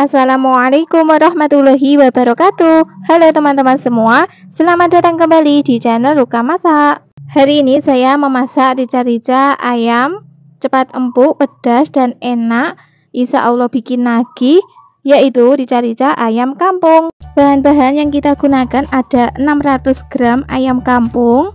Assalamualaikum warahmatullahi wabarakatuh. Halo teman-teman semua, selamat datang kembali di channel Ruka Masak. Hari ini saya memasak rica-rica ayam, cepat empuk, pedas dan enak. Insya Allah bikin nagih, yaitu rica-rica ayam kampung. Bahan-bahan yang kita gunakan ada 600 gram ayam kampung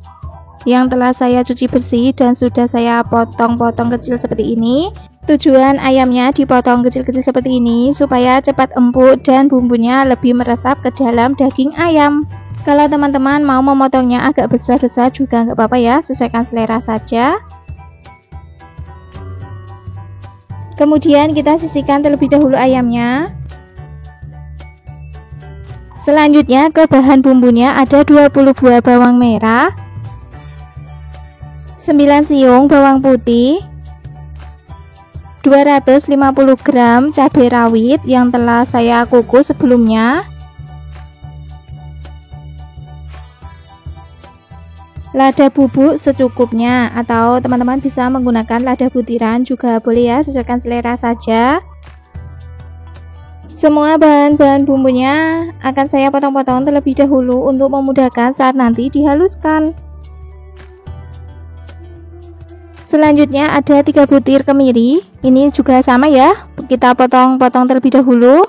yang telah saya cuci bersih dan sudah saya potong-potong kecil seperti ini. Tujuan ayamnya dipotong kecil-kecil seperti ini supaya cepat empuk dan bumbunya lebih meresap ke dalam daging ayam. Kalau teman-teman mau memotongnya agak besar-besar juga nggak apa-apa ya, sesuaikan selera saja. Kemudian kita sisihkan terlebih dahulu ayamnya. Selanjutnya ke bahan bumbunya ada 20 buah bawang merah, 9 siung bawang putih, 250 gram cabai rawit yang telah saya kukus sebelumnya, lada bubuk secukupnya atau teman-teman bisa menggunakan lada butiran juga boleh ya, sesuaikan selera saja. Semua bahan-bahan bumbunya akan saya potong-potong terlebih dahulu untuk memudahkan saat nanti dihaluskan. Selanjutnya ada 3 butir kemiri, ini juga sama ya, kita potong-potong terlebih dahulu.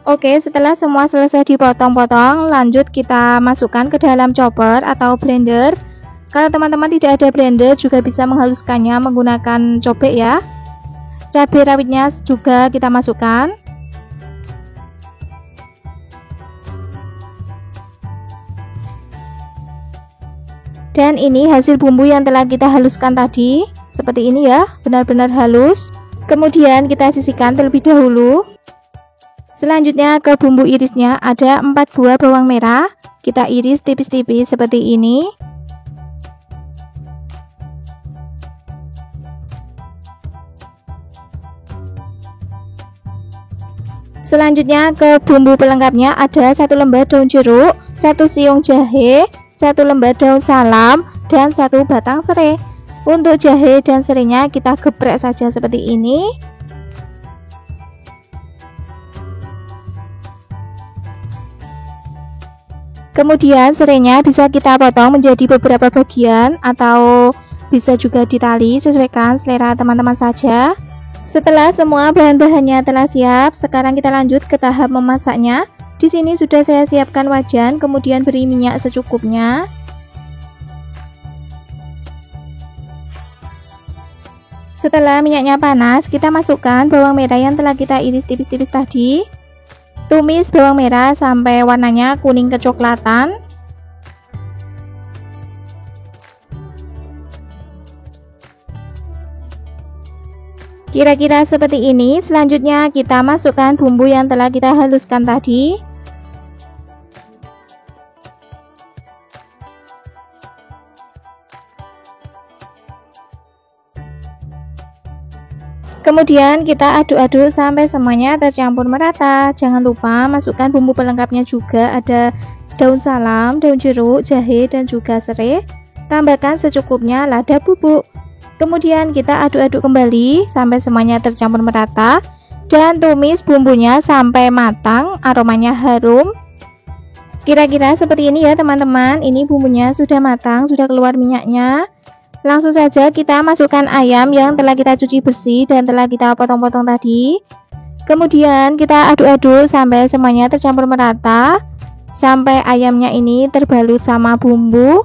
Oke, setelah semua selesai dipotong-potong, lanjut kita masukkan ke dalam chopper atau blender. Kalau teman-teman tidak ada blender juga bisa menghaluskannya menggunakan cobek ya. Cabai rawitnya juga kita masukkan. Dan ini hasil bumbu yang telah kita haluskan tadi, seperti ini ya, benar-benar halus. Kemudian kita sisihkan terlebih dahulu. Selanjutnya ke bumbu irisnya ada 4 buah bawang merah, kita iris tipis-tipis seperti ini. Selanjutnya ke bumbu pelengkapnya ada 1 lembar daun jeruk, 1 siung jahe, 1 lembar daun salam, dan 1 batang serai. Untuk jahe dan serainya kita geprek saja seperti ini. Kemudian serainya bisa kita potong menjadi beberapa bagian atau bisa juga ditali, sesuaikan selera teman-teman saja. Setelah semua bahan-bahannya telah siap, sekarang kita lanjut ke tahap memasaknya. Di sini sudah saya siapkan wajan, kemudian beri minyak secukupnya. Setelah minyaknya panas, kita masukkan bawang merah yang telah kita iris tipis-tipis tadi. Tumis bawang merah sampai warnanya kuning kecoklatan. Kira-kira seperti ini. Selanjutnya kita masukkan bumbu yang telah kita haluskan tadi. Kemudian kita aduk-aduk sampai semuanya tercampur merata. Jangan lupa masukkan bumbu pelengkapnya juga, ada daun salam, daun jeruk, jahe, dan juga serai. Tambahkan secukupnya lada bubuk. Kemudian kita aduk-aduk kembali sampai semuanya tercampur merata dan tumis bumbunya sampai matang, aromanya harum. Kira-kira seperti ini ya teman-teman. Ini bumbunya sudah matang, sudah keluar minyaknya. Langsung saja kita masukkan ayam yang telah kita cuci bersih dan telah kita potong-potong tadi. Kemudian kita aduk-aduk sampai semuanya tercampur merata, sampai ayamnya ini terbalut sama bumbu.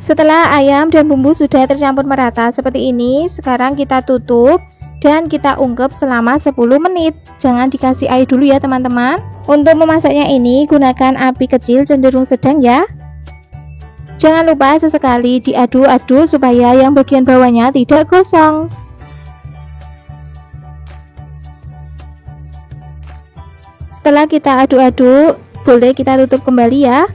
Setelah ayam dan bumbu sudah tercampur merata seperti ini, sekarang kita tutup dan kita ungkep selama 10 menit. Jangan dikasih air dulu ya teman-teman. Untuk memasaknya ini gunakan api kecil cenderung sedang ya. Jangan lupa sesekali diaduk-aduk supaya yang bagian bawahnya tidak gosong. Setelah kita aduk-aduk, boleh kita tutup kembali ya.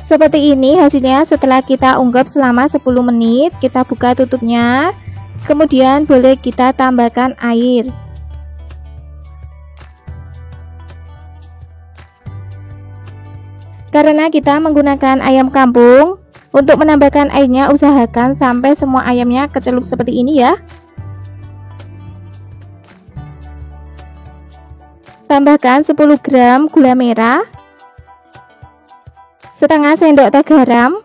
Seperti ini hasilnya setelah kita ungkep selama 10 menit. Kita buka tutupnya. Kemudian boleh kita tambahkan air. Karena kita menggunakan ayam kampung, untuk menambahkan airnya usahakan sampai semua ayamnya kecelup seperti ini ya. Tambahkan 10 gram gula merah, setengah sendok teh garam,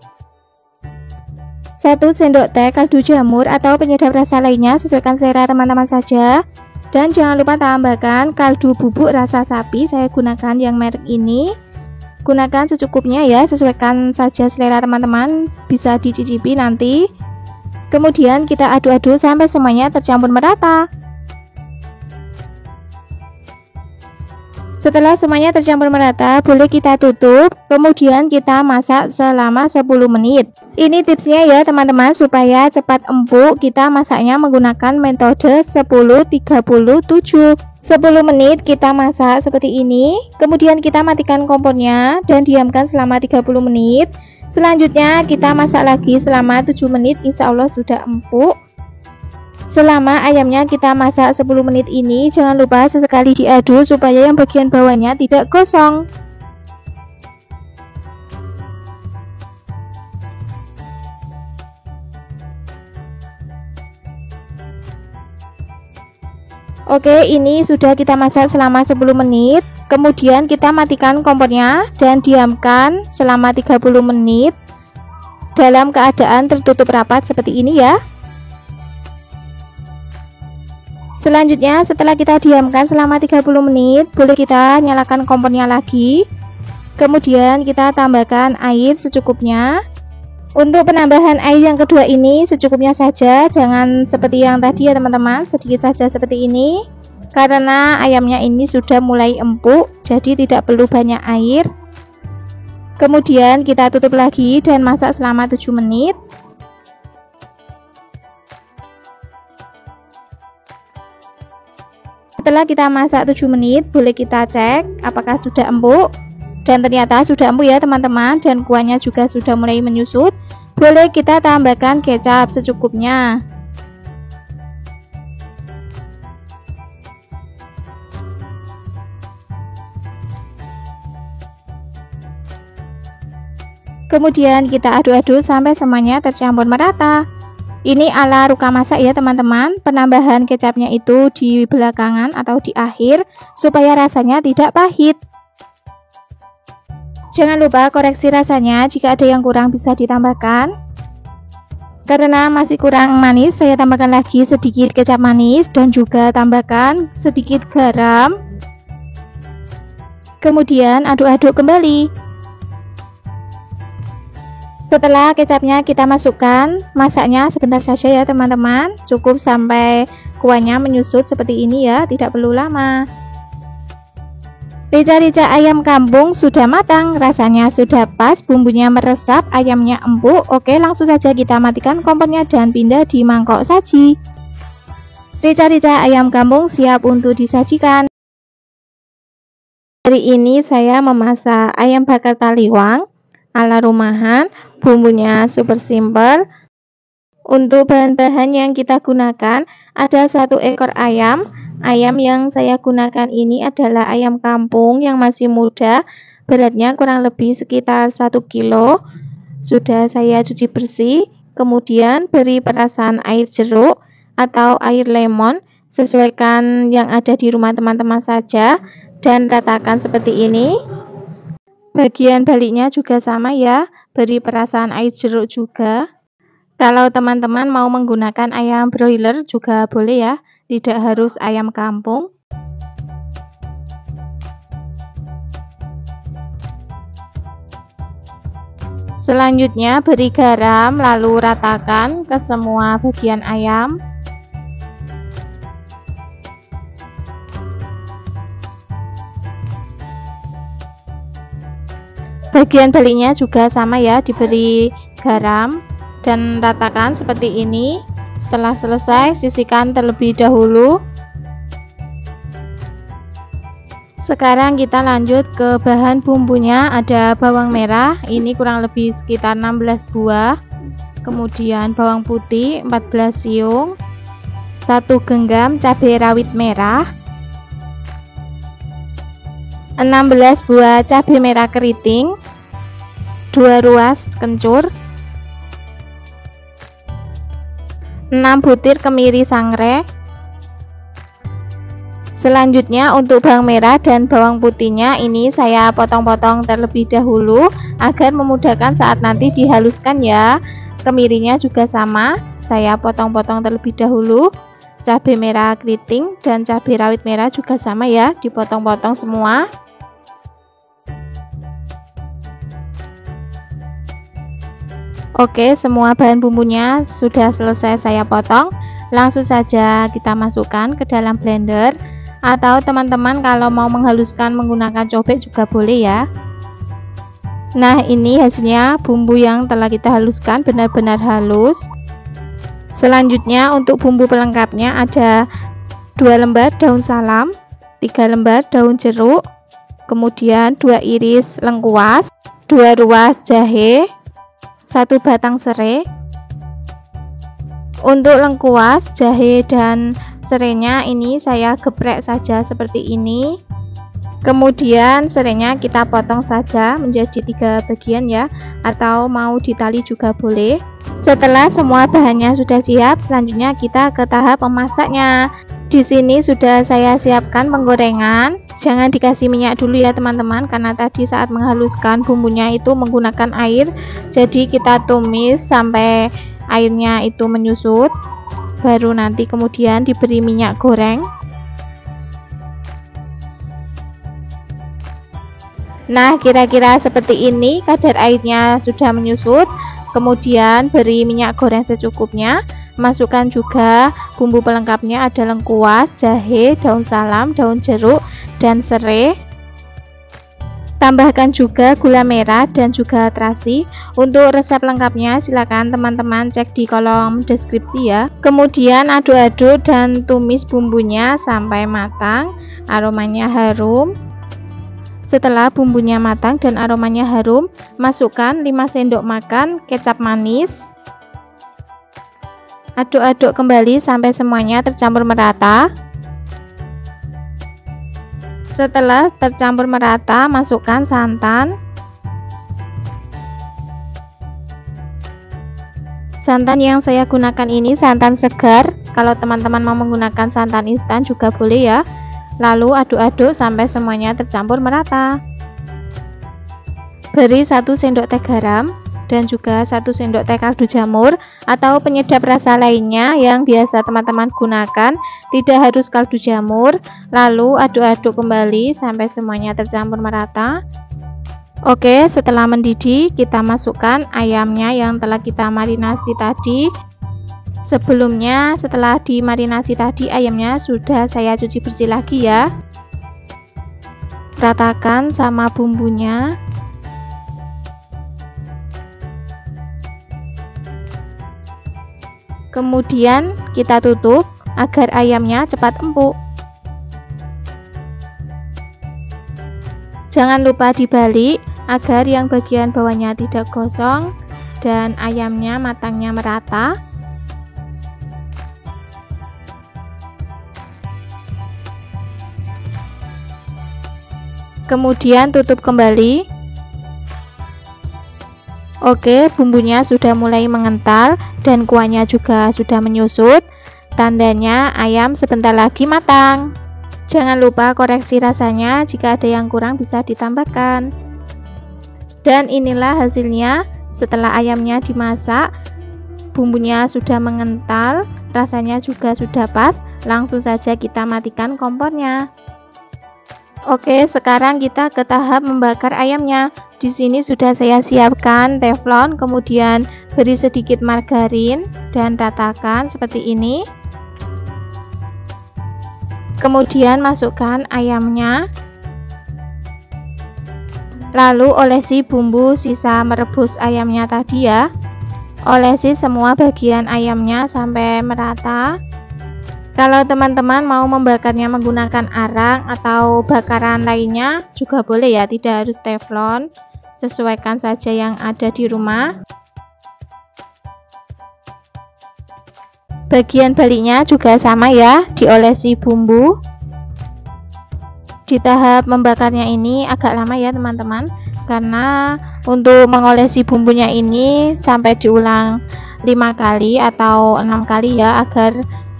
1 sendok teh kaldu jamur atau penyedap rasa lainnya, sesuaikan selera teman-teman saja. Dan jangan lupa tambahkan kaldu bubuk rasa sapi, saya gunakan yang merek ini. Gunakan secukupnya ya, sesuaikan saja selera teman-teman, bisa dicicipi nanti. Kemudian kita aduk-aduk sampai semuanya tercampur merata. Setelah semuanya tercampur merata, boleh kita tutup, kemudian kita masak selama 10 menit. Ini tipsnya ya teman-teman, supaya cepat empuk. Kita masaknya menggunakan metode 10-30-7. 10 menit kita masak seperti ini, kemudian kita matikan kompornya dan diamkan selama 30 menit. Selanjutnya kita masak lagi selama 7 menit, insya Allah sudah empuk. Selama ayamnya kita masak 10 menit ini, jangan lupa sesekali diaduk supaya yang bagian bawahnya tidak gosong. Oke, ini sudah kita masak selama 10 menit. Kemudian kita matikan kompornya dan diamkan selama 30 menit dalam keadaan tertutup rapat seperti ini ya. Selanjutnya setelah kita diamkan selama 30 menit, boleh kita nyalakan kompornya lagi. Kemudian kita tambahkan air secukupnya. Untuk penambahan air yang kedua ini secukupnya saja, jangan seperti yang tadi ya teman-teman, sedikit saja seperti ini. Karena ayamnya ini sudah mulai empuk, jadi tidak perlu banyak air. Kemudian kita tutup lagi dan masak selama 7 menit. Setelah kita masak 7 menit, boleh kita cek apakah sudah empuk. Dan ternyata sudah empuk ya teman-teman, dan kuahnya juga sudah mulai menyusut. Boleh kita tambahkan kecap secukupnya. Kemudian kita aduk-aduk sampai semuanya tercampur merata. Ini ala ruka masak ya teman-teman, penambahan kecapnya itu di belakangan atau di akhir supaya rasanya tidak pahit. Jangan lupa koreksi rasanya, jika ada yang kurang bisa ditambahkan. Karena masih kurang manis, saya tambahkan lagi sedikit kecap manis dan juga tambahkan sedikit garam. Kemudian aduk-aduk kembali. Setelah kecapnya kita masukkan, masaknya sebentar saja ya teman-teman, cukup sampai kuahnya menyusut seperti ini ya, tidak perlu lama. Rica-rica ayam kampung sudah matang, rasanya sudah pas, bumbunya meresap, ayamnya empuk. Oke, langsung saja kita matikan kompornya dan pindah di mangkok saji. Rica-rica ayam kampung siap untuk disajikan. Hari ini saya memasak ayam bakar taliwang ala rumahan. Bumbunya super simple. Untuk bahan-bahan yang kita gunakan, ada 1 ekor ayam. Ayam yang saya gunakan ini adalah ayam kampung yang masih muda, beratnya kurang lebih sekitar 1 kilo. Sudah saya cuci bersih, kemudian beri perasan air jeruk atau air lemon, sesuaikan yang ada di rumah teman-teman saja, dan ratakan seperti ini. Bagian baliknya juga sama ya, beri perasan air jeruk juga. Kalau teman-teman mau menggunakan ayam broiler juga boleh ya, tidak harus ayam kampung. Selanjutnya beri garam lalu ratakan ke semua bagian ayam. Bagian baliknya juga sama ya, diberi garam dan ratakan seperti ini. Setelah selesai, sisihkan terlebih dahulu. Sekarang kita lanjut ke bahan bumbunya. Ada bawang merah, ini kurang lebih sekitar 16 buah. Kemudian bawang putih 14 siung, 1 genggam cabai rawit merah, 16 buah cabai merah keriting, 2 ruas kencur, 6 butir kemiri sangrai. Selanjutnya untuk bawang merah dan bawang putihnya ini saya potong-potong terlebih dahulu agar memudahkan saat nanti dihaluskan ya. Kemirinya juga sama, saya potong-potong terlebih dahulu. Cabai merah keriting dan cabai rawit merah juga sama ya, dipotong-potong semua. Oke, semua bahan bumbunya sudah selesai saya potong. Langsung saja kita masukkan ke dalam blender, atau teman-teman kalau mau menghaluskan menggunakan cobek juga boleh ya. Nah, ini hasilnya bumbu yang telah kita haluskan benar-benar halus. Selanjutnya untuk bumbu pelengkapnya ada 2 lembar daun salam, 3 lembar daun jeruk, kemudian 2 iris lengkuas, 2 ruas jahe, 1 batang serai. Untuk lengkuas, jahe dan serainya ini saya geprek saja seperti ini. Kemudian serainya kita potong saja menjadi 3 bagian ya, atau mau ditali juga boleh. Setelah semua bahannya sudah siap, selanjutnya kita ke tahap memasaknya. Di sini sudah saya siapkan penggorengan. Jangan dikasih minyak dulu ya teman-teman, karena tadi saat menghaluskan bumbunya itu menggunakan air. Jadi kita tumis sampai airnya itu menyusut, baru nanti kemudian diberi minyak goreng. Nah, kira-kira seperti ini kadar airnya sudah menyusut. Kemudian beri minyak goreng secukupnya. Masukkan juga bumbu pelengkapnya, ada lengkuas, jahe, daun salam, daun jeruk, dan serai. Tambahkan juga gula merah dan juga terasi. Untuk resep lengkapnya silakan teman-teman cek di kolom deskripsi ya. Kemudian aduk-aduk dan tumis bumbunya sampai matang, aromanya harum. Setelah bumbunya matang dan aromanya harum, masukkan 5 sendok makan kecap manis. Aduk-aduk kembali sampai semuanya tercampur merata. Setelah tercampur merata, masukkan santan. Santan yang saya gunakan ini santan segar. Kalau teman-teman mau menggunakan santan instan juga boleh ya. Lalu aduk-aduk sampai semuanya tercampur merata. Beri 1 sendok teh garam dan juga 1 sendok teh kaldu jamur atau penyedap rasa lainnya yang biasa teman-teman gunakan, tidak harus kaldu jamur. Lalu aduk-aduk kembali sampai semuanya tercampur merata. Oke, setelah mendidih kita masukkan ayamnya yang telah kita marinasi tadi. Sebelumnya setelah dimarinasi tadi ayamnya sudah saya cuci bersih lagi ya. Ratakan sama bumbunya. Kemudian kita tutup agar ayamnya cepat empuk. Jangan lupa dibalik agar yang bagian bawahnya tidak gosong dan ayamnya matangnya merata. Kemudian tutup kembali. Oke, bumbunya sudah mulai mengental dan kuahnya juga sudah menyusut. Tandanya ayam sebentar lagi matang. Jangan lupa koreksi rasanya, jika ada yang kurang bisa ditambahkan. Dan inilah hasilnya setelah ayamnya dimasak. Bumbunya sudah mengental, rasanya juga sudah pas. Langsung saja kita matikan kompornya. Oke, sekarang kita ke tahap membakar ayamnya. Di sini sudah saya siapkan teflon, kemudian beri sedikit margarin dan ratakan seperti ini. Kemudian masukkan ayamnya. Lalu olesi bumbu sisa merebus ayamnya tadi ya. Olesi semua bagian ayamnya sampai merata. Kalau teman-teman mau membakarnya menggunakan arang atau bakaran lainnya juga boleh ya, tidak harus teflon. Sesuaikan saja yang ada di rumah. Bagian baliknya juga sama ya, diolesi bumbu. Di tahap membakarnya ini agak lama ya teman-teman, karena Untuk mengolesi bumbunya ini sampai diulang 5 kali atau 6 kali ya, agar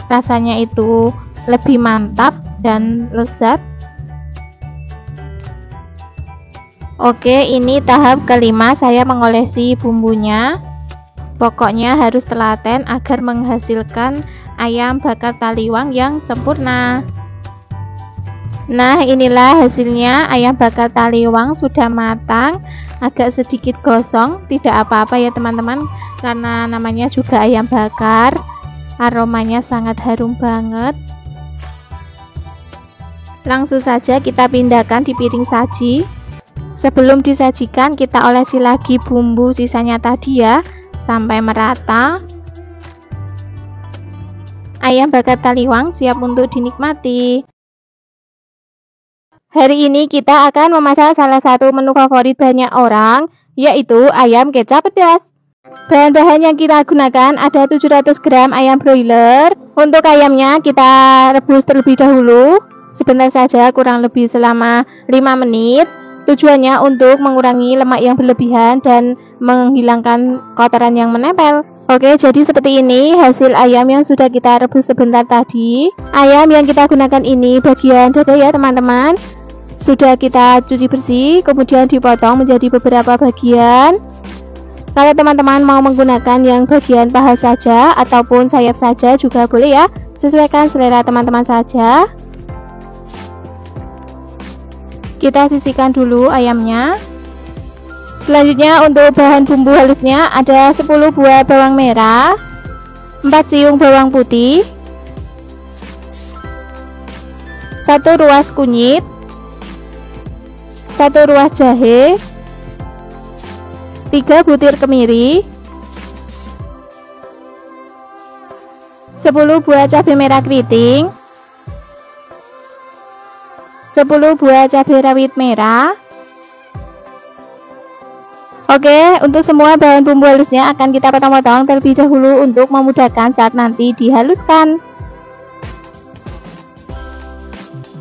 rasanya itu lebih mantap dan lezat. Oke, ini tahap kelima saya mengolesi bumbunya. Pokoknya harus telaten agar menghasilkan ayam bakar taliwang yang sempurna. Nah, inilah hasilnya. Ayam bakar taliwang sudah matang, agak sedikit gosong, tidak apa-apa ya teman-teman, karena namanya juga ayam bakar. Aromanya sangat harum banget. Langsung saja kita pindahkan di piring saji. Sebelum disajikan, kita olesi lagi bumbu sisanya tadi ya, sampai merata. Ayam bakar taliwang siap untuk dinikmati. Hari ini kita akan memasak salah satu menu favorit banyak orang, yaitu ayam kecap pedas. Bahan-bahan yang kita gunakan ada 700 gram ayam broiler. Untuk ayamnya kita rebus terlebih dahulu, sebentar saja, kurang lebih selama 5 menit. Tujuannya untuk mengurangi lemak yang berlebihan dan menghilangkan kotoran yang menempel. Oke, jadi seperti ini hasil ayam yang sudah kita rebus sebentar tadi. Ayam yang kita gunakan ini bagian dada ya teman-teman. Sudah kita cuci bersih, kemudian dipotong menjadi beberapa bagian. Kalau teman-teman mau menggunakan yang bagian paha saja ataupun sayap saja juga boleh ya, sesuaikan selera teman-teman saja. Kita sisihkan dulu ayamnya. Selanjutnya untuk bahan bumbu halusnya ada 10 buah bawang merah, 4 siung bawang putih, 1 ruas kunyit, 1 ruas jahe, 3 butir kemiri, 10 buah cabai merah keriting, 10 buah cabai rawit merah. Oke, untuk semua bahan bumbu halusnya akan kita potong-potong terlebih dahulu untuk memudahkan saat nanti dihaluskan.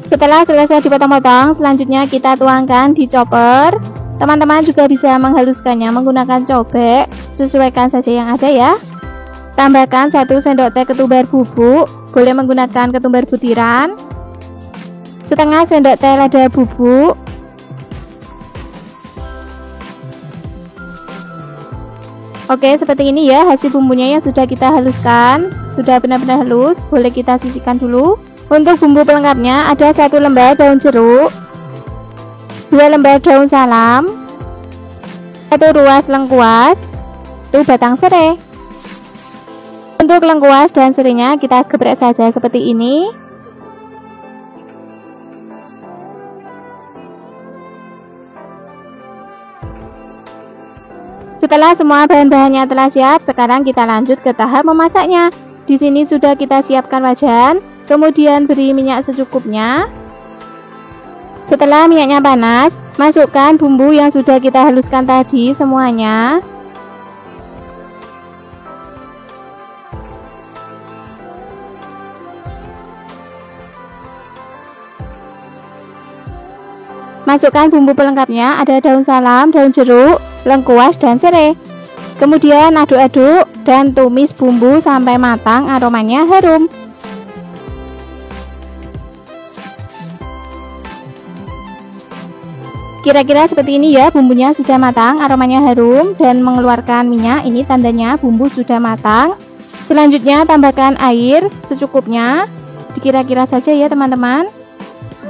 Setelah selesai dipotong-potong, selanjutnya kita tuangkan di chopper. Teman-teman juga bisa menghaluskannya menggunakan cobek, sesuaikan saja yang ada ya. Tambahkan 1 sendok teh ketumbar bubuk, boleh menggunakan ketumbar butiran, setengah sendok teh lada bubuk, oke, seperti ini ya hasil bumbunya yang sudah kita haluskan. Sudah benar-benar halus, boleh kita sisihkan dulu. Untuk bumbu pelengkapnya ada 1 lembar daun jeruk, 2 lembar daun salam, 1 ruas lengkuas, 1 batang serai. Untuk lengkuas dan serainya kita geprek saja seperti ini. Setelah semua bahan-bahannya telah siap, sekarang kita lanjut ke tahap memasaknya. Di sini sudah kita siapkan wajan, kemudian beri minyak secukupnya. Setelah minyaknya panas, masukkan bumbu yang sudah kita haluskan tadi semuanya. Masukkan bumbu pelengkapnya, ada daun salam, daun jeruk, lengkuas, dan serai. Kemudian aduk-aduk dan tumis bumbu sampai matang, aromanya harum. Kira-kira seperti ini ya, bumbunya sudah matang, aromanya harum dan mengeluarkan minyak. Ini tandanya bumbu sudah matang. Selanjutnya tambahkan air secukupnya, dikira-kira saja ya teman-teman.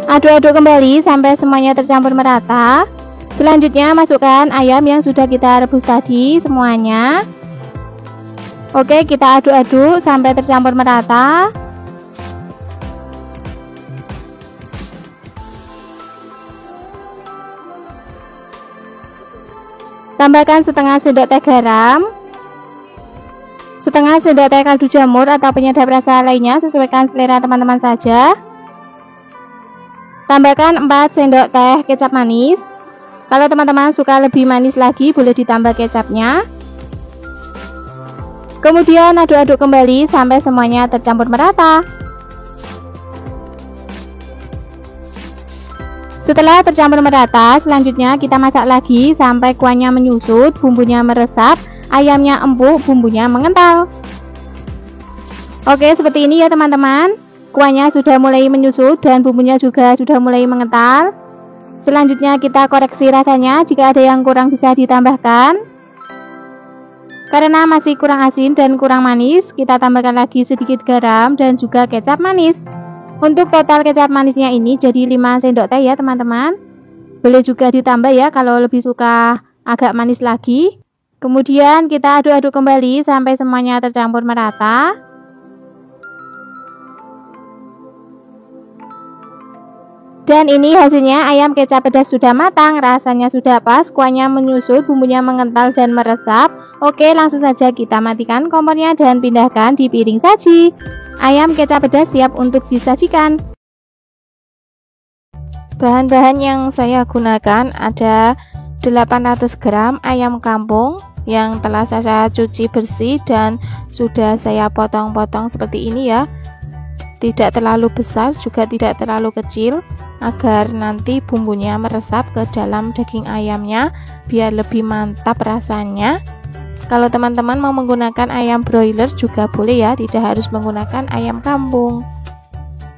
Aduk-aduk kembali sampai semuanya tercampur merata. Selanjutnya masukkan ayam yang sudah kita rebus tadi semuanya. Oke, kita aduk-aduk sampai tercampur merata. Tambahkan setengah sendok teh garam, setengah sendok teh kaldu jamur atau penyedap rasa lainnya, sesuaikan selera teman-teman saja. Tambahkan 4 sendok teh kecap manis. Kalau teman-teman suka lebih manis lagi, boleh ditambah kecapnya. Kemudian aduk-aduk kembali sampai semuanya tercampur merata. Setelah tercampur merata, selanjutnya kita masak lagi sampai kuahnya menyusut, bumbunya meresap, ayamnya empuk, bumbunya mengental. Oke, seperti ini ya teman-teman. Kuahnya sudah mulai menyusut dan bumbunya juga sudah mulai mengental. Selanjutnya kita koreksi rasanya, jika ada yang kurang bisa ditambahkan. Karena masih kurang asin dan kurang manis, kita tambahkan lagi sedikit garam dan juga kecap manis. Untuk total kecap manisnya ini jadi 5 sendok teh ya teman-teman. Boleh juga ditambah ya kalau lebih suka agak manis lagi. Kemudian kita aduk-aduk kembali sampai semuanya tercampur merata. Dan ini hasilnya, ayam kecap pedas sudah matang, rasanya sudah pas, kuahnya menyusut, bumbunya mengental dan meresap. Oke, langsung saja kita matikan kompornya dan pindahkan di piring saji. Ayam kecap pedas siap untuk disajikan. Bahan-bahan yang saya gunakan ada 800 gram ayam kampung yang telah saya cuci bersih dan sudah saya potong-potong seperti ini ya. Tidak terlalu besar juga tidak terlalu kecil, agar nanti bumbunya meresap ke dalam daging ayamnya biar lebih mantap rasanya. Kalau teman-teman mau menggunakan ayam broiler juga boleh ya, tidak harus menggunakan ayam kampung.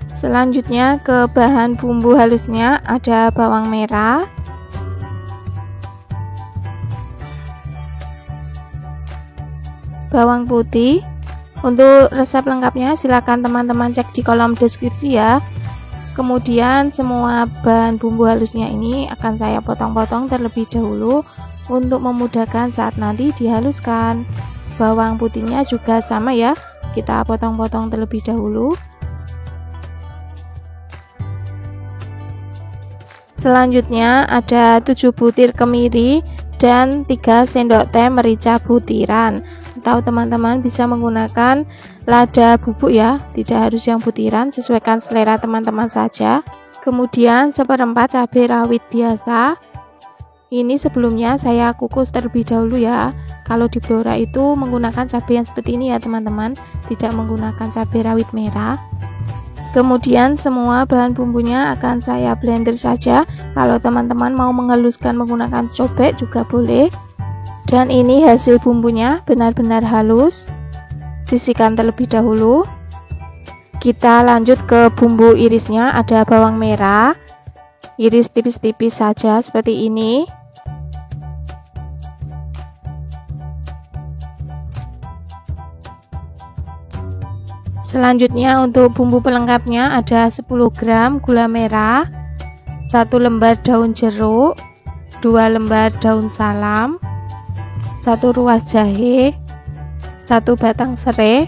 Selanjutnya ke bahan bumbu halusnya ada bawang merah, bawang putih. Untuk resep lengkapnya silakan teman-teman cek di kolom deskripsi ya. Kemudian semua bahan bumbu halusnya ini akan saya potong-potong terlebih dahulu untuk memudahkan saat nanti dihaluskan. Bawang putihnya juga sama ya, kita potong-potong terlebih dahulu. Selanjutnya ada 7 butir kemiri dan 3 sendok teh merica butiran. Atau teman-teman bisa menggunakan lada bubuk ya, tidak harus yang butiran, sesuaikan selera teman-teman saja. Kemudian 1/4 cabai rawit biasa. Ini sebelumnya saya kukus terlebih dahulu ya. Kalau di Blora itu menggunakan cabai yang seperti ini ya teman-teman, tidak menggunakan cabai rawit merah. Kemudian semua bahan bumbunya akan saya blender saja. Kalau teman-teman mau menghaluskan menggunakan cobek juga boleh. Dan ini hasil bumbunya benar-benar halus. Sisihkan terlebih dahulu. Kita lanjut ke bumbu irisnya, ada bawang merah. Iris tipis-tipis saja seperti ini. Selanjutnya untuk bumbu pelengkapnya ada 10 gram gula merah, 1 lembar daun jeruk, 2 lembar daun salam, 1 ruas jahe, 1 batang serai.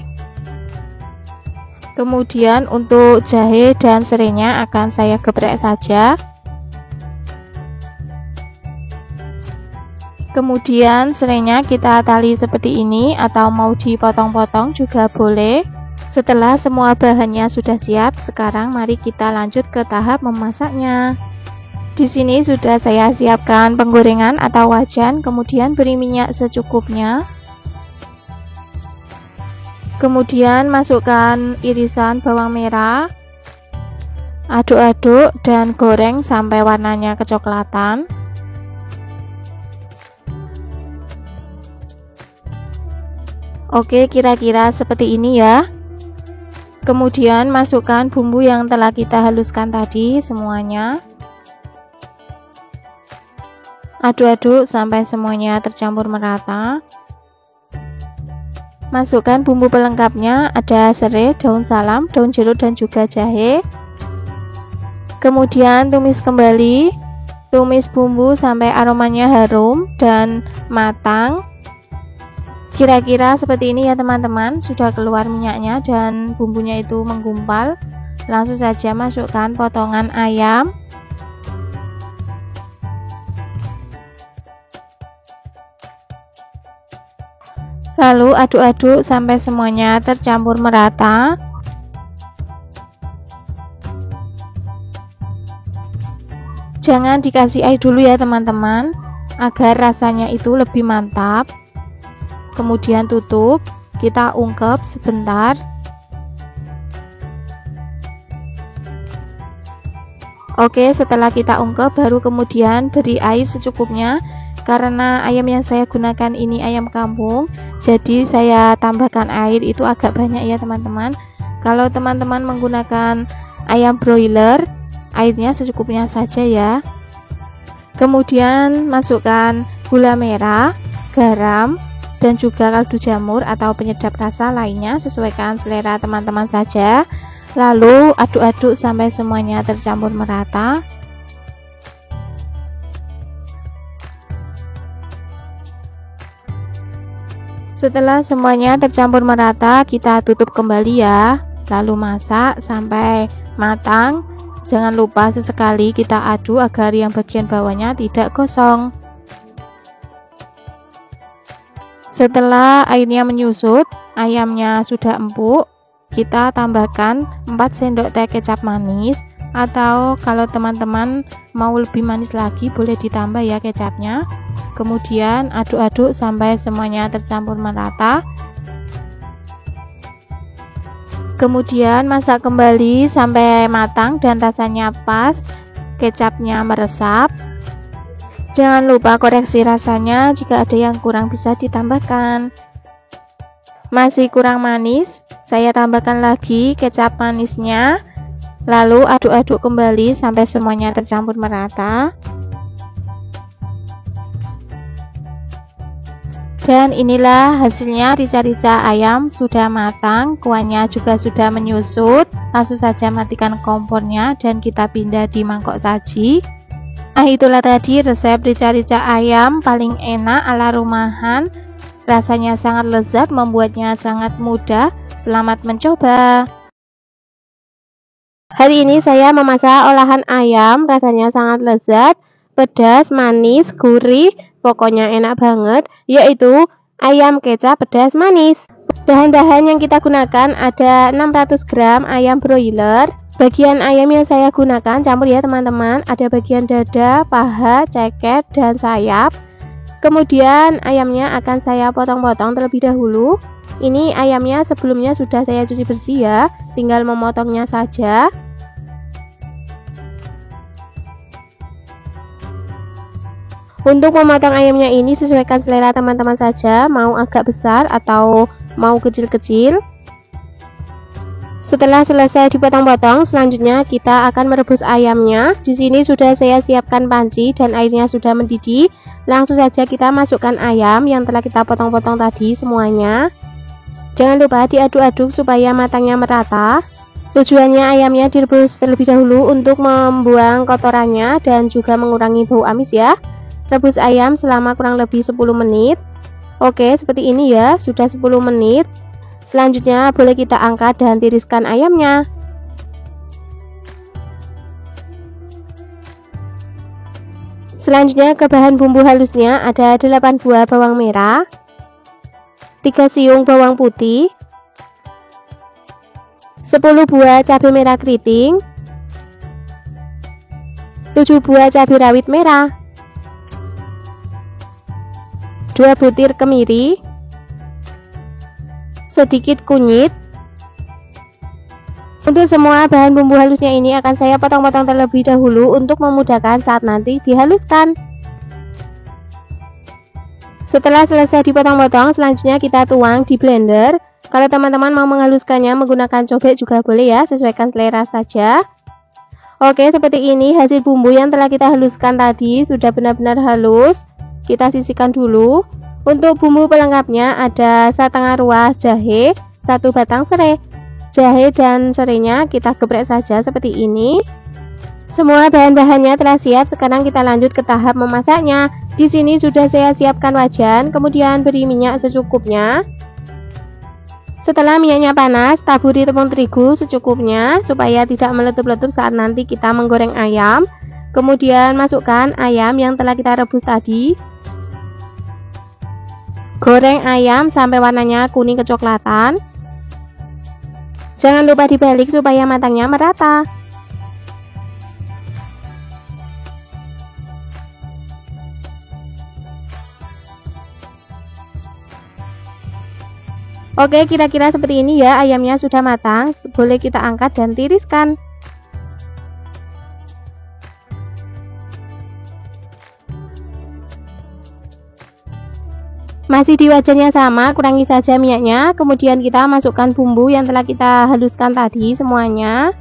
Kemudian untuk jahe dan serainya akan saya geprek saja. Kemudian serainya kita tali seperti ini atau mau dipotong-potong juga boleh. Setelah semua bahannya sudah siap, sekarang mari kita lanjut ke tahap memasaknya. Di sini sudah saya siapkan penggorengan atau wajan, kemudian beri minyak secukupnya. Kemudian masukkan irisan bawang merah. Aduk-aduk dan goreng sampai warnanya kecoklatan. Oke, kira-kira seperti ini ya. Kemudian masukkan bumbu yang telah kita haluskan tadi semuanya. Aduk-aduk sampai semuanya tercampur merata. Masukkan bumbu pelengkapnya, ada serai, daun salam, daun jeruk dan juga jahe. Kemudian tumis kembali. Tumis bumbu sampai aromanya harum dan matang. Kira-kira seperti ini ya teman-teman, sudah keluar minyaknya dan bumbunya itu menggumpal. Langsung saja masukkan potongan ayam. Lalu aduk-aduk sampai semuanya tercampur merata. Jangan dikasih air dulu ya teman-teman, agar rasanya itu lebih mantap. Kemudian tutup, kita ungkep sebentar. Oke, setelah kita ungkep baru kemudian beri air secukupnya. Karena ayam yang saya gunakan ini ayam kampung, jadi saya tambahkan air itu agak banyak ya teman-teman. Kalau teman-teman menggunakan ayam broiler, airnya secukupnya saja ya. Kemudian masukkan gula merah, garam, dan juga kaldu jamur atau penyedap rasa lainnya, sesuaikan selera teman-teman saja. Lalu aduk-aduk sampai semuanya tercampur merata. Setelah semuanya tercampur merata, kita tutup kembali ya. Lalu masak sampai matang. Jangan lupa sesekali kita aduk agar yang bagian bawahnya tidak gosong. Setelah airnya menyusut, ayamnya sudah empuk, kita tambahkan 4 sendok teh kecap manis, atau kalau teman-teman mau lebih manis lagi boleh ditambah ya kecapnya. Kemudian aduk-aduk sampai semuanya tercampur merata. Kemudian masak kembali sampai matang dan rasanya pas, kecapnya meresap. Jangan lupa koreksi rasanya, jika ada yang kurang bisa ditambahkan. Masih kurang manis, saya tambahkan lagi kecap manisnya. Lalu aduk-aduk kembali sampai semuanya tercampur merata. Dan inilah hasilnya, rica-rica ayam sudah matang, kuahnya juga sudah menyusut. Langsung saja matikan kompornya dan kita pindah di mangkok saji. Nah, itulah tadi resep rica-rica ayam paling enak ala rumahan. Rasanya sangat lezat, membuatnya sangat mudah. Selamat mencoba. Hari ini saya memasak olahan ayam, rasanya sangat lezat, pedas, manis, gurih, pokoknya enak banget, yaitu ayam kecap pedas manis. Bahan-bahan yang kita gunakan ada 600 gram ayam broiler. Bagian ayam yang saya gunakan campur ya teman-teman, ada bagian dada, paha, ceket, dan sayap. Kemudian ayamnya akan saya potong-potong terlebih dahulu. Ini ayamnya sebelumnya sudah saya cuci bersih ya, tinggal memotongnya saja. Untuk memotong ayamnya ini sesuaikan selera teman-teman saja, mau agak besar atau mau kecil-kecil. Setelah selesai dipotong-potong, selanjutnya kita akan merebus ayamnya. Di sini sudah saya siapkan panci dan airnya sudah mendidih. Langsung saja kita masukkan ayam yang telah kita potong-potong tadi semuanya. Jangan lupa diaduk-aduk supaya matangnya merata. Tujuannya ayamnya direbus terlebih dahulu untuk membuang kotorannya dan juga mengurangi bau amis ya. Rebus ayam selama kurang lebih 10 menit. Oke, seperti ini ya, sudah 10 menit. Selanjutnya boleh kita angkat dan tiriskan ayamnya. Selanjutnya ke bahan bumbu halusnya ada 8 buah bawang merah, 3 siung bawang putih, 10 buah cabai merah keriting, 7 buah cabai rawit merah, 2 butir kemiri, sedikit kunyit. Untuk semua bahan bumbu halusnya ini akan saya potong-potong terlebih dahulu untuk memudahkan saat nanti dihaluskan. Setelah selesai dipotong-potong, selanjutnya kita tuang di blender. Kalau teman-teman mau menghaluskannya menggunakan cobek juga boleh ya, sesuaikan selera saja. Oke, seperti ini hasil bumbu yang telah kita haluskan tadi sudah benar-benar halus. Kita sisihkan dulu. Untuk bumbu pelengkapnya ada setengah ruas jahe, 1 batang serai. Jahe dan serainya kita geprek saja seperti ini. Semua bahan-bahannya telah siap, sekarang kita lanjut ke tahap memasaknya. Di sini sudah saya siapkan wajan, kemudian beri minyak secukupnya. Setelah minyaknya panas, taburi tepung terigu secukupnya supaya tidak meletup-letup saat nanti kita menggoreng ayam. Kemudian masukkan ayam yang telah kita rebus tadi. Goreng ayam sampai warnanya kuning kecoklatan. Jangan lupa dibalik supaya matangnya merata. Oke, kira-kira seperti ini ya, ayamnya sudah matang. Boleh kita angkat dan tiriskan. Masih di wajannya sama, kurangi saja minyaknya. Kemudian kita masukkan bumbu yang telah kita haluskan tadi semuanya.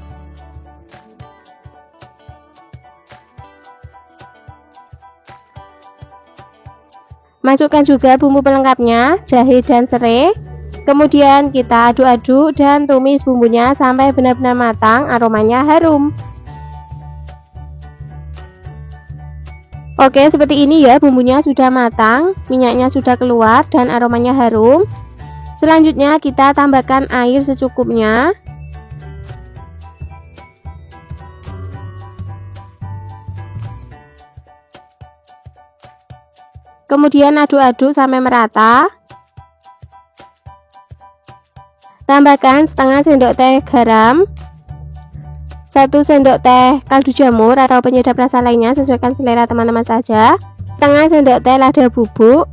Masukkan juga bumbu pelengkapnya, jahe dan serai. Kemudian kita aduk-aduk dan tumis bumbunya sampai benar-benar matang, aromanya harum. Oke, seperti ini ya, bumbunya sudah matang, minyaknya sudah keluar dan aromanya harum. Selanjutnya kita tambahkan air secukupnya. Kemudian aduk-aduk sampai merata. Tambahkan setengah sendok teh garam, 1 sendok teh kaldu jamur atau penyedap rasa lainnya, sesuaikan selera teman-teman saja. Setengah sendok teh lada bubuk.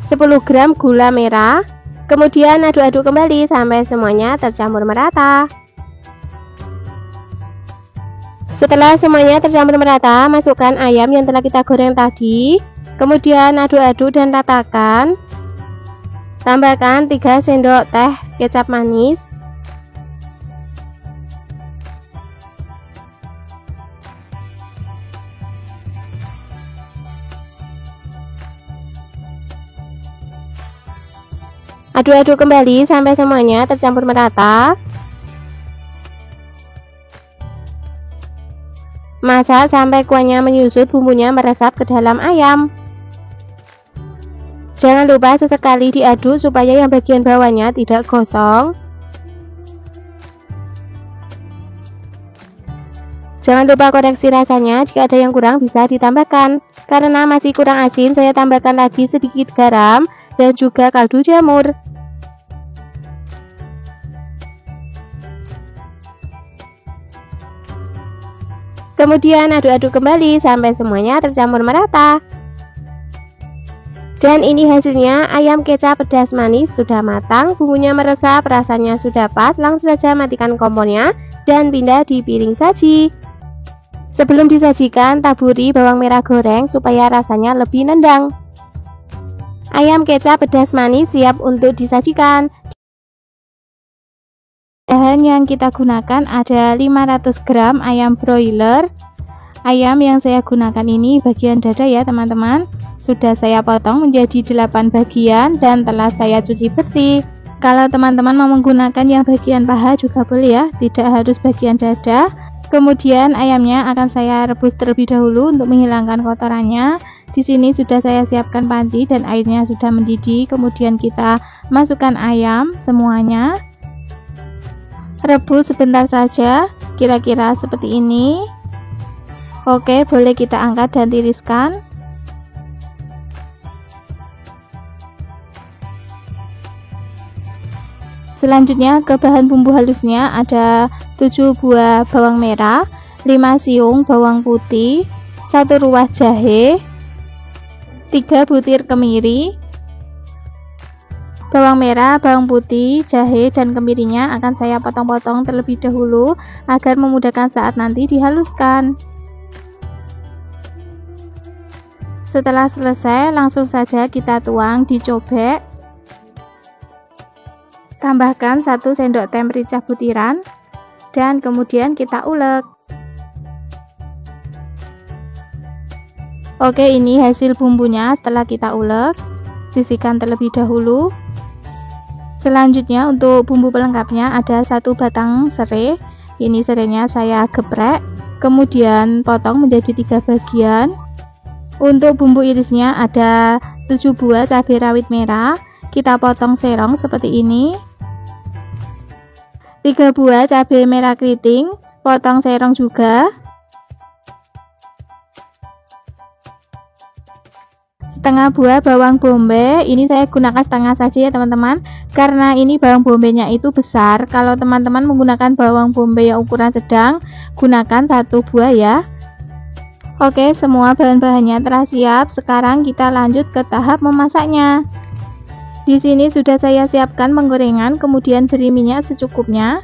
Sepuluh gram gula merah. Kemudian aduk-aduk kembali sampai semuanya tercampur merata. Setelah semuanya tercampur merata, masukkan ayam yang telah kita goreng tadi. Kemudian aduk-aduk dan ratakan. Tambahkan 3 sendok teh kecap manis. Aduk-aduk kembali sampai semuanya tercampur merata. Masak sampai kuahnya menyusut, bumbunya meresap ke dalam ayam. Jangan lupa sesekali diaduk supaya yang bagian bawahnya tidak gosong. Jangan lupa koreksi rasanya, jika ada yang kurang bisa ditambahkan. Karena masih kurang asin, saya tambahkan lagi sedikit garam dan juga kaldu jamur. Kemudian aduk-aduk kembali sampai semuanya tercampur merata. Dan ini hasilnya, ayam kecap pedas manis sudah matang, bumbunya meresap, rasanya sudah pas. Langsung saja matikan kompornya dan pindah di piring saji. Sebelum disajikan, taburi bawang merah goreng supaya rasanya lebih nendang. Ayam kecap pedas manis siap untuk disajikan. Bahan yang kita gunakan ada 500 gram ayam broiler. Ayam yang saya gunakan ini bagian dada ya teman-teman. Sudah saya potong menjadi 8 bagian dan telah saya cuci bersih. Kalau teman-teman mau menggunakan yang bagian paha juga boleh ya, tidak harus bagian dada. Kemudian ayamnya akan saya rebus terlebih dahulu untuk menghilangkan kotorannya. Di sini sudah saya siapkan panci dan airnya sudah mendidih. Kemudian kita masukkan ayam semuanya. Rebus sebentar saja, kira-kira seperti ini. Oke, boleh kita angkat dan tiriskan. Selanjutnya ke bahan bumbu halusnya ada 7 buah bawang merah, 5 siung bawang putih, 1 ruas jahe, 3 butir kemiri. Bawang merah, bawang putih, jahe, dan kemirinya akan saya potong-potong terlebih dahulu agar memudahkan saat nanti dihaluskan. Setelah selesai, langsung saja kita tuang di cobek. Tambahkan 1 sendok teh merica butiran dan kemudian kita ulek. Oke, ini hasil bumbunya setelah kita ulek. Sisihkan terlebih dahulu. Selanjutnya untuk bumbu pelengkapnya ada 1 batang serai. Ini serainya saya geprek, kemudian potong menjadi 3 bagian. Untuk bumbu irisnya ada 7 buah cabai rawit merah. Kita potong serong seperti ini. 3 buah cabai merah keriting, potong serong juga. Setengah buah bawang bombay, ini saya gunakan setengah saja ya teman-teman, karena ini bawang bombaynya itu besar. Kalau teman-teman menggunakan bawang bombay yang ukuran sedang, gunakan 1 buah ya. Oke, semua bahan-bahannya telah siap. Sekarang kita lanjut ke tahap memasaknya. Di sini sudah saya siapkan penggorengan, kemudian beri minyak secukupnya.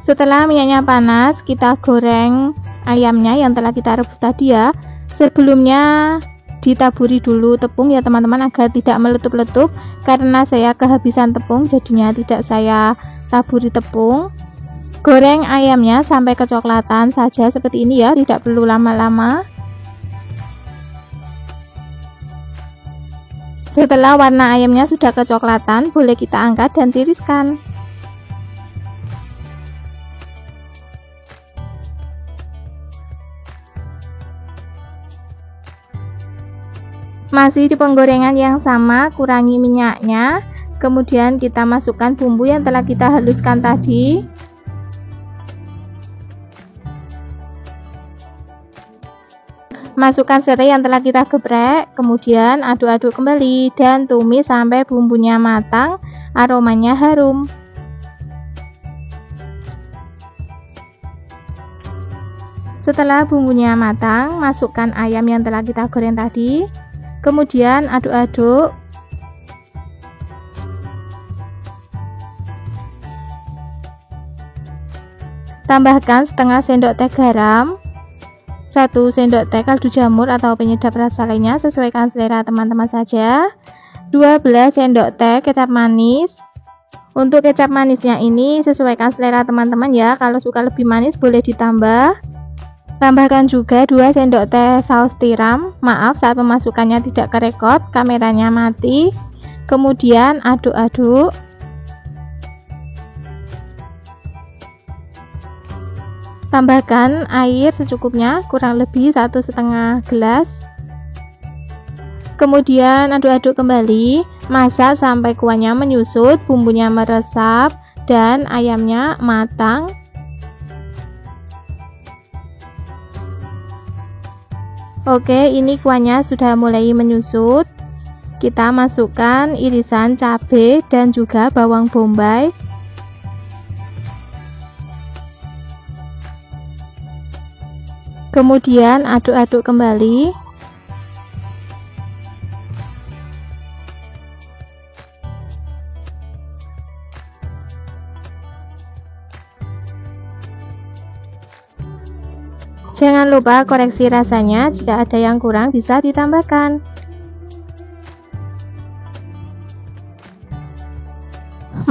Setelah minyaknya panas, kita goreng ayamnya yang telah kita rebus tadi ya. Sebelumnya ditaburi dulu tepung ya teman-teman, agar tidak meletup-letup, karena saya kehabisan tepung jadinya tidak saya taburi tepung. Goreng ayamnya sampai kecoklatan saja seperti ini ya, tidak perlu lama-lama. Setelah warna ayamnya sudah kecoklatan, boleh kita angkat dan tiriskan. Masih di penggorengan yang sama, kurangi minyaknya. Kemudian kita masukkan bumbu yang telah kita haluskan tadi. Masukkan serai yang telah kita geprek, kemudian aduk-aduk kembali dan tumis sampai bumbunya matang, aromanya harum. Setelah bumbunya matang, masukkan ayam yang telah kita goreng tadi, kemudian aduk-aduk. Tambahkan setengah sendok teh garam, 1 sendok teh kaldu jamur atau penyedap rasa lainnya, sesuaikan selera teman-teman saja. 12 sendok teh kecap manis. Untuk kecap manisnya ini sesuaikan selera teman-teman ya, kalau suka lebih manis boleh ditambah. Tambahkan juga 2 sendok teh saus tiram. Maaf, saat memasukkannya tidak kerekod, kameranya mati. Kemudian aduk-aduk. Tambahkan air secukupnya, kurang lebih 1,5 gelas. Kemudian aduk-aduk kembali, masak sampai kuahnya menyusut, bumbunya meresap, dan ayamnya matang. Oke, ini kuahnya sudah mulai menyusut. Kita masukkan irisan cabai dan juga bawang bombay. Kemudian aduk-aduk kembali. Jangan lupa koreksi rasanya, jika ada yang kurang bisa ditambahkan.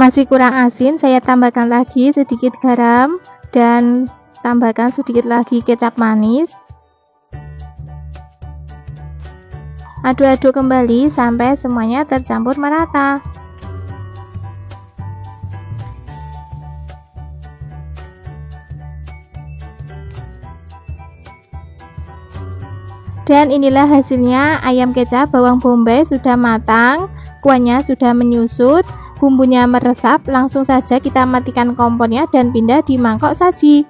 Masih kurang asin, saya tambahkan lagi sedikit garam dan tambahkan sedikit lagi kecap manis. Aduk-aduk kembali sampai semuanya tercampur merata. Dan inilah hasilnya, ayam kecap bawang bombay sudah matang, kuahnya sudah menyusut, bumbunya meresap. Langsung saja kita matikan kompornya dan pindah di mangkok saji.